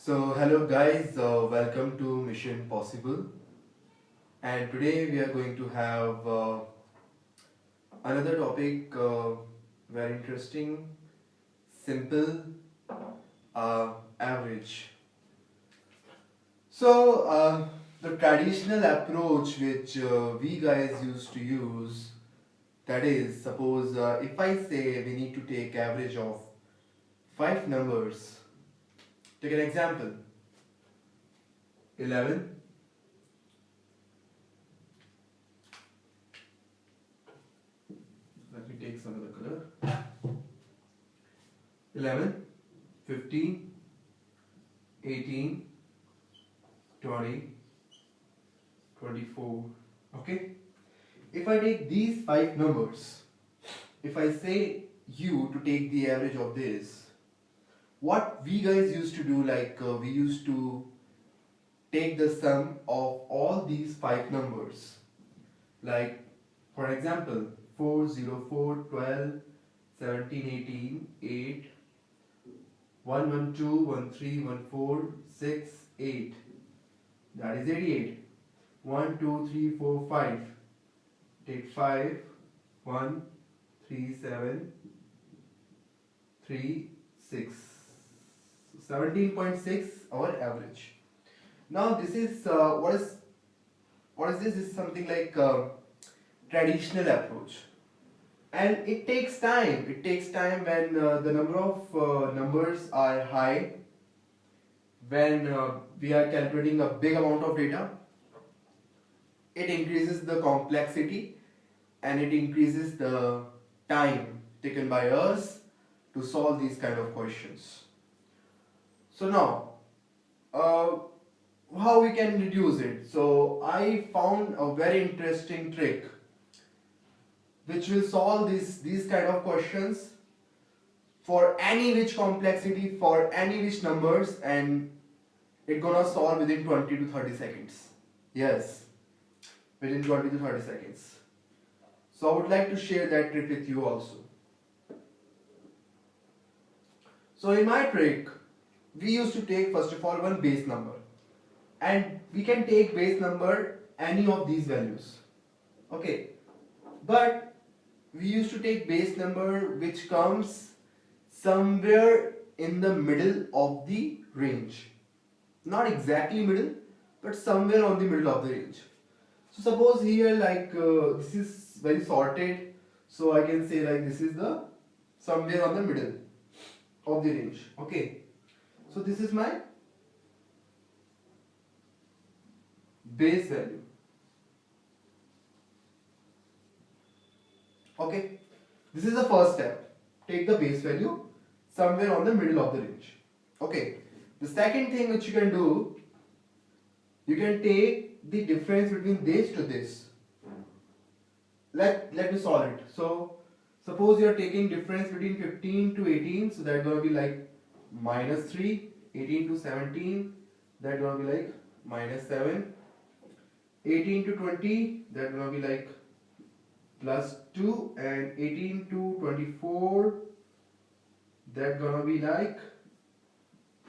So hello guys, welcome to Mission Possible, and today we are going to have another topic, very interesting, simple, average. So the traditional approach which we guys used to use, that is, suppose if I say we need to take average of 5 numbers, take an example, 11. Let me take some other color. 11, 15, 18, 20, 24. Okay. If I take these 5 numbers, if I say you to take the average of this, what we guys used to do, like we used to take the sum of all these 5 numbers. Like, for example, 4, 0, 4, 12, 17, 18, 8, 1, 1, 2, 1, 3, 1, 4, 6, 8. That is 88. 1, 2, 3, 4, 5. Take 5, 1, 3, 7, 3, 6. 17.6 our average. Now this is what is this? This is something like traditional approach, and it takes time. It takes time when the number of numbers are high, when we are calculating a big amount of data. It increases the complexity and it increases the time taken by us to solve these kind of questions. So now, how we can reduce it? So I found a very interesting trick which will solve these kind of questions for any which complexity, for any which numbers, and it gonna solve within 20 to 30 seconds. Yes, within 20 to 30 seconds. So I would like to share that trick with you also. So in my trick, we used to take first of all one base number, and we can take base number any of these values. Okay, but we used to take base number which comes somewhere in the middle of the range. Not exactly middle, but somewhere on the middle of the range. So suppose here, like this is very sorted, so I can say like this is the somewhere on the middle of the range. Okay, so this is my base value. Okay, this is the first step. Take the base value somewhere on the middle of the range. Okay, the second thing which you can do, you can take the difference between this to this. Let me solve it. So suppose you are taking difference between 15 to 18, so that's going to be like minus 3. 18 to 17, that's going to be like minus 7. 18 to 20, that's going to be like plus 2, and 18 to 24, that's going to be like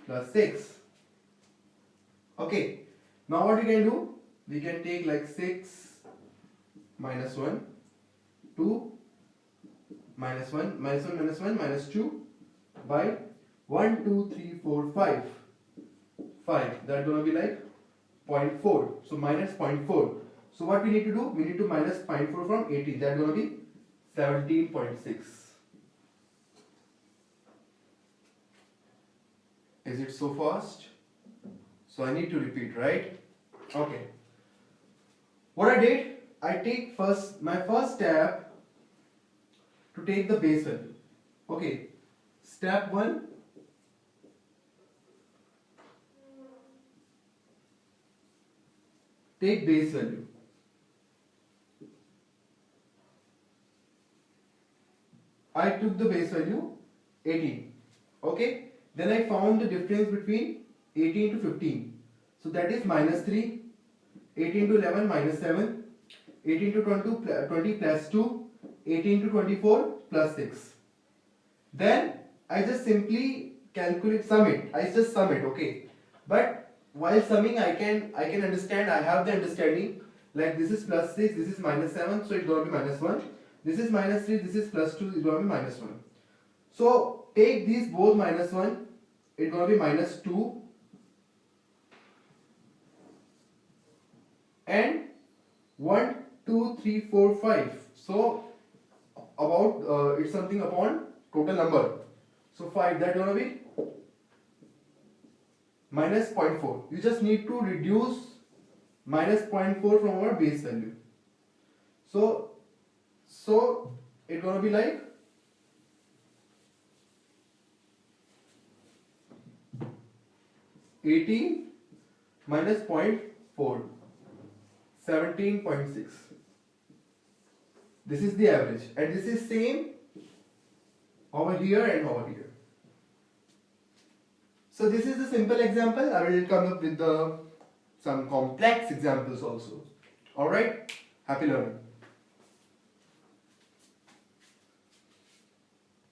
plus 6. Okay, now what we can do, we can take like 6 minus 1, 2 minus 1, minus 1 minus 1 minus 2 by 1, 2, 3, 4, 5. 5, that's going to be like 0.4. So minus 0.4. So what we need to do? We need to minus 0.4 from 18. That's going to be 17.6. Is it so fast? So I need to repeat, right? Okay. What I did, I take my first step to take the base value. Okay. Step 1. Take base value. I took the base value 18. Okay. Then I found the difference between 18 to 15. So that is minus 3. 18 to 11 minus 7. 18 to 20 plus 2. 18 to 24 plus 6. Then I just simply calculate, sum it. I just sum it. Okay. But while summing, I can understand. I have the understanding. Like this is plus 6, this is minus 7, so it's going to be minus 1. This is minus 3, this is plus 2, it's going to be minus 1. So take these both minus 1, it's going to be minus 2. And 1, 2, 3, 4, 5. So about it's something upon total number. So 5, that's going to be minus 0.4. You just need to reduce minus 0.4 from our base value. So it's going to be like (18) minus 0.4, 17.6. This is the average, and this is same over here and over here. So this is the simple example. I will come up with some complex examples also. Alright, happy learning.